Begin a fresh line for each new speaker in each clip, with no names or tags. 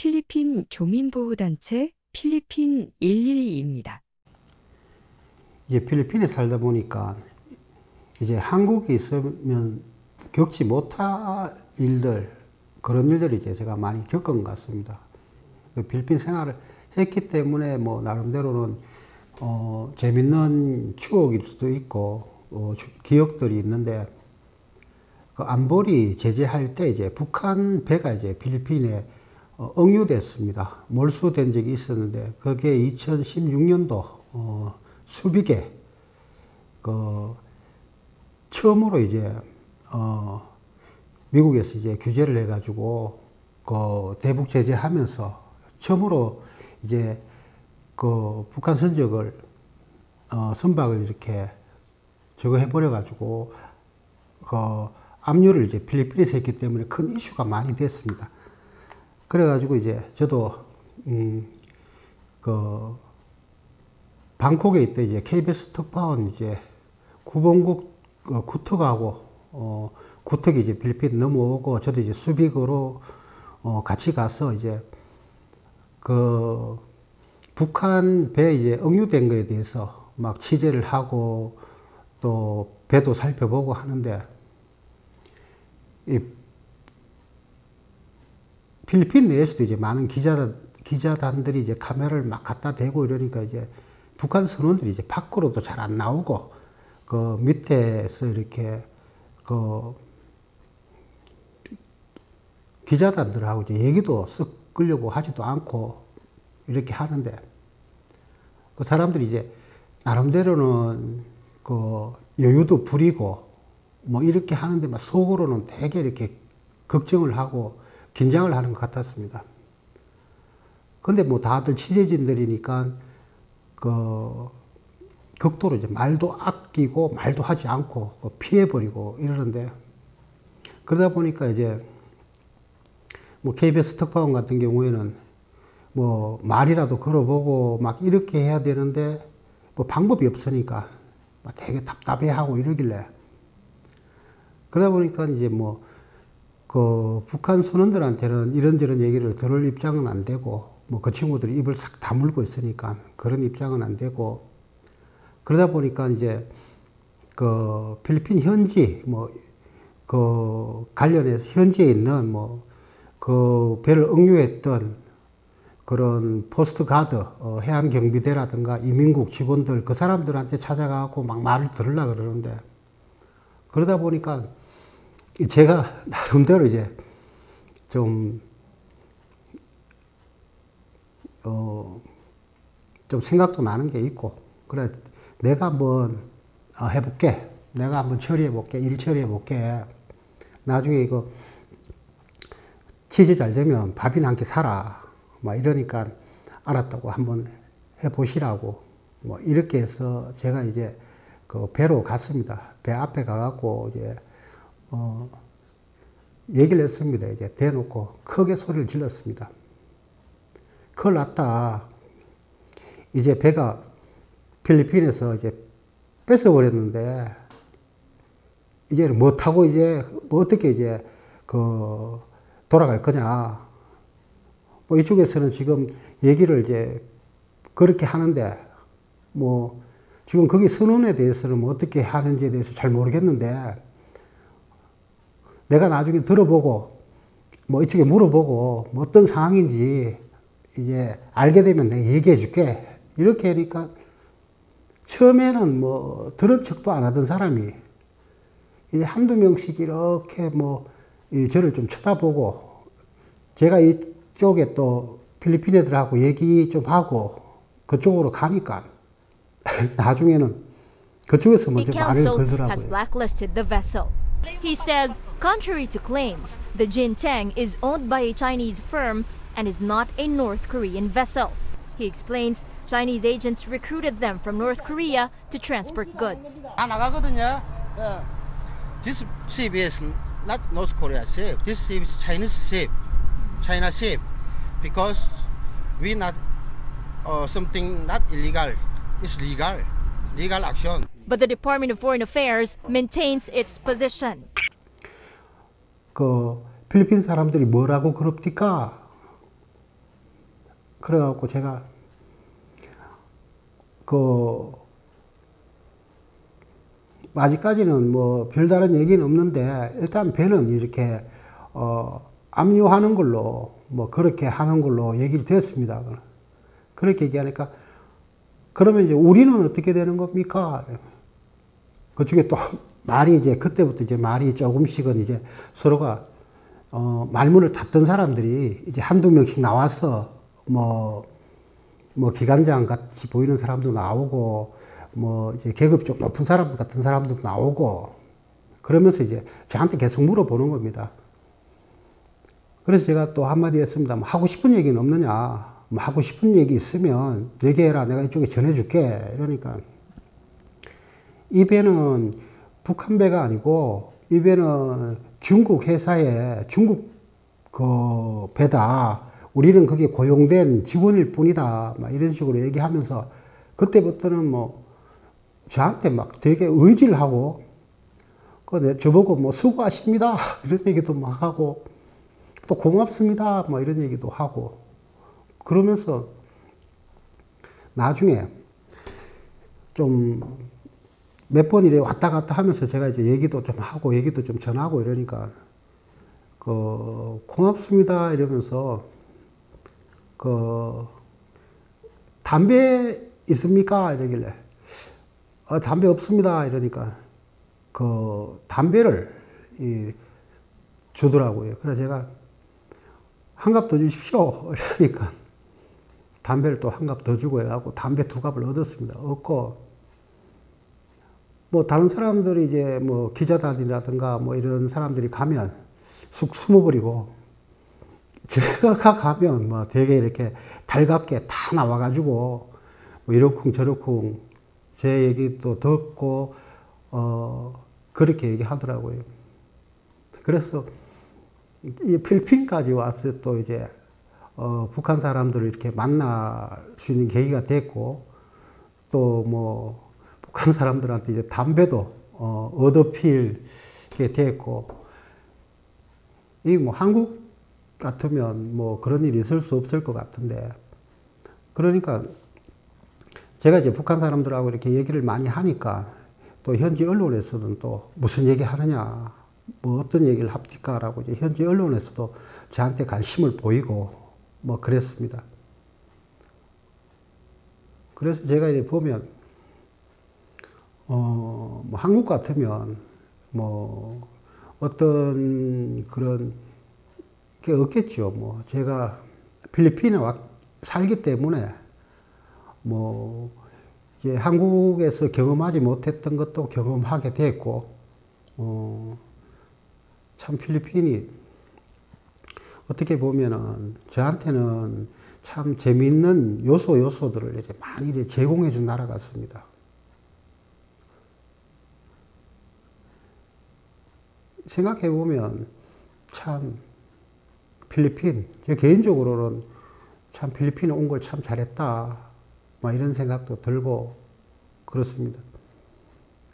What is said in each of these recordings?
필리핀 교민보호단체 필리핀 112입니다.
이제 필리핀에 살다 보니까 이제 한국에 있으면 겪지 못할 일들, 그런 일들을 이제 제가 많이 겪은 것 같습니다. 필리핀 생활을 했기 때문에 뭐 나름대로는 재밌는 추억일 수도 있고 기억들이 있는데, 그 안보리 제재할 때 이제 북한 배가 이제 필리핀에 억류됐습니다. 몰수된 적이 있었는데 그게 2016년도 수비계 처음으로 이제 미국에서 이제 규제를 해가지고 대북 제재하면서 처음으로 이제 북한 선적을 선박을 이렇게 저거 해버려가지고 압류를 이제 필리핀에서 했기 때문에 큰 이슈가 많이 됐습니다. 그래가지고 이제 저도 방콕에 있던 이제 KBS 특파원 이제 구봉국 구특하고 구특이 이제 필리핀 넘어오고 저도 이제 수비구로 같이 가서 이제 북한 배 이제 억류된 거에 대해서 막 취재를 하고 또 배도 살펴보고 하는데, 이 필리핀 내에서도 이제 많은 기자단들이 이제 카메라를 막 갖다 대고 이러니까 이제 북한 선원들이 이제 밖으로도 잘 안 나오고 그 밑에서 이렇게 기자단들하고 이제 얘기도 썩 끌려고 하지도 않고 이렇게 하는데, 그 사람들이 이제 나름대로는 여유도 부리고 뭐 이렇게 하는데 막 속으로는 되게 이렇게 걱정을 하고 긴장을 하는 것 같았습니다. 근데 뭐 다들 취재진들이니까 극도로 이제 말도 아끼고 말도 하지 않고 피해버리고 이러는데, 그러다 보니까 이제 뭐 KBS 특파원 같은 경우에는 뭐 말이라도 걸어보고 막 이렇게 해야 되는데 뭐 방법이 없으니까 막 되게 답답해하고 이러길래, 그러다 보니까 이제 뭐 북한 선원들한테는 이런저런 얘기를 들을 입장은 안 되고, 뭐 그 친구들이 입을 싹 다물고 있으니까 그런 입장은 안 되고, 그러다 보니까 이제 필리핀 현지 관련해서 현지에 있는 배를 억류했던 그런 포스트 가드, 해안 경비대라든가 이민국 직원들, 그 사람들한테 찾아가고 막 말을 들으려고 그러는데, 그러다 보니까 제가 나름대로 이제 좀 생각도 나는 게 있고, 그래, 내가 한번 해볼게. 내가 한번 처리해볼게. 일 처리해볼게. 나중에 이거 취재 잘 되면 밥이나 한 끼 사라. 막 이러니까 알았다고 한번 해보시라고. 뭐 이렇게 해서 제가 이제 배로 갔습니다. 배 앞에 가갖고 이제 얘기를 했습니다. 이제 대놓고 크게 소리를 질렀습니다. 큰일 났다. 이제 배가 필리핀에서 이제 뺏어버렸는데, 이제 뭐 타고 이제 뭐 어떻게 이제 돌아갈 거냐. 뭐 이쪽에서는 지금 얘기를 이제 그렇게 하는데, 뭐 지금 거기 선언에 대해서는 뭐 어떻게 하는지에 대해서 잘 모르겠는데, 내가 나중에 들어보고 뭐 이쪽에 물어보고 뭐 어떤 상황인지 이제 알게 되면 내가 얘기해 줄게. 이렇게 하니까 처음에는 뭐 들은 척도 안 하던 사람이 이제 한두 명씩 이렇게 저를 좀 쳐다보고, 제가 이쪽에 또 필리핀 애들하고 얘기 좀 하고 그쪽으로 가니까 나중에는 그쪽에서 먼저 말을 걸더라고요.
has blacklisted the vessel. He says, contrary to claims, the Jin Tang is owned by a Chinese firm and is not a North Korean vessel. He explains Chinese agents recruited them from North Korea to transport goods.
다 나가거든요. This ship is not North Korea ship. This ship is Chinese ship, China ship, because we not something not illegal. It's legal action.
But the Department of Foreign Affairs maintains its position.
필리핀 사람들이 뭐라고 그럽니까? 그래갖고 제가 아직까지는 뭐 별다른 얘기는 없는데 일단 배는 이렇게 압류하는 걸로 뭐 그렇게 하는 걸로 얘기를 됐습니다. 그렇게 얘기하니까 그러면 이제 우리는 어떻게 되는 겁니까? 그쪽에 또 말이 이제 그때부터 이제 말이 조금씩은 이제 서로가 말문을 닫던 사람들이 이제 한두 명씩 나와서 뭐 기관장 같이 보이는 사람도 나오고 뭐 이제 계급 좀 높은 사람 같은 사람도 나오고 그러면서 이제 저한테 계속 물어보는 겁니다. 그래서 제가 또 한마디 했습니다. 뭐 하고 싶은 얘기는 없느냐? 뭐 하고 싶은 얘기 있으면 얘기해라. 내가 이쪽에 전해줄게. 이러니까 이 배는 북한 배가 아니고 이 배는 중국 회사의 중국 그 배다. 우리는 거기에 고용된 직원일 뿐이다. 막 이런 식으로 얘기하면서 그때부터는 뭐 저한테 막 되게 의지를 하고 저보고 뭐 수고하십니다. 이런 얘기도 막 하고 또 고맙습니다. 뭐 이런 얘기도 하고 그러면서 나중에 좀 몇 번 이래 왔다 갔다 하면서 제가 이제 얘기도 좀 하고 얘기도 좀 전하고 이러니까 고맙습니다 이러면서 담배 있습니까? 이러길래 담배 없습니다. 이러니까 담배를 주더라고요. 그래서 제가 한 갑 더 주십시오. 이러니까 담배를 또 한 갑 더 주고 해갖고 담배 2갑을 얻었습니다. 얻고 뭐 다른 사람들이 이제 뭐 기자단이라든가 뭐 이런 사람들이 가면 쑥 숨어버리고 제가 가면 뭐 되게 이렇게 달갑게 다 나와가지고 뭐 이러쿵 저러쿵 제 얘기도 듣고 그렇게 얘기하더라고요. 그래서 이 필리핀까지 와서 또 이제 북한 사람들을 이렇게 만날 수 있는 계기가 됐고 또 뭐 북한 사람들한테 이제 담배도 얻어필게 됐고 이 뭐 한국 같으면 뭐 그런 일이 있을 수 없을 것 같은데 그러니까 제가 이제 북한 사람들하고 이렇게 얘기를 많이 하니까 또 현지 언론에서는 또 무슨 얘기 하느냐 뭐 어떤 얘기를 합니까라고 이제 현지 언론에서도 저한테 관심을 보이고 뭐 그랬습니다. 그래서 제가 이제 보면 뭐 한국 같으면 뭐 어떤 그런 게 없겠죠. 뭐 제가 필리핀에 살기 때문에 뭐 이제 한국에서 경험하지 못했던 것도 경험하게 됐고 참 필리핀이 어떻게 보면은 저한테는 참 재미있는 요소들을 이렇게 많이 제공해 준 나라 같습니다. 생각해 보면 참 필리핀, 제 개인적으로는 참 필리핀에 온 걸 참 잘했다. 막 이런 생각도 들고 그렇습니다.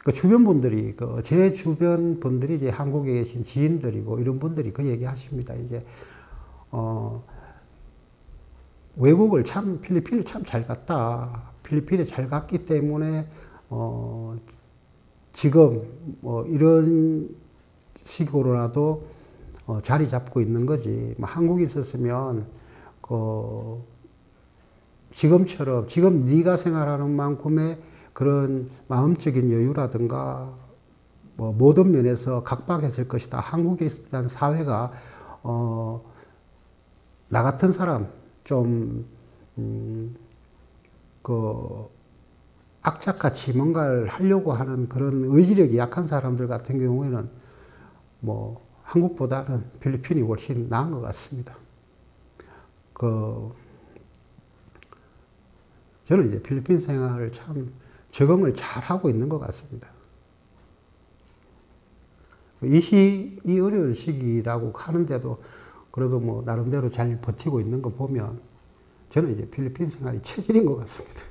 그 주변 분들이, 제 주변 분들이 이제 한국에 계신 지인들이고 이런 분들이 그 얘기 하십니다. 이제, 외국을 참, 필리핀을 참 잘 갔다. 필리핀에 잘 갔기 때문에, 지금 뭐 이런 식으로라도 자리 잡고 있는 거지. 뭐 한국에 있었으면, 지금처럼, 지금 네가 생활하는 만큼의 그런 마음적인 여유라든가 뭐 모든 면에서 각박했을 것이다. 한국에 대한 사회가 나 같은 사람 좀 악착같이 뭔가를 하려고 하는 그런 의지력이 약한 사람들 같은 경우에는 뭐 한국보다는 필리핀이 훨씬 나은 것 같습니다. 저는 이제 필리핀 생활을 참 적응을 잘 하고 있는 것 같습니다. 이 어려운 시기라고 하는데도 그래도 뭐 나름대로 잘 버티고 있는 거 보면 저는 이제 필리핀 생활이 체질인 것 같습니다.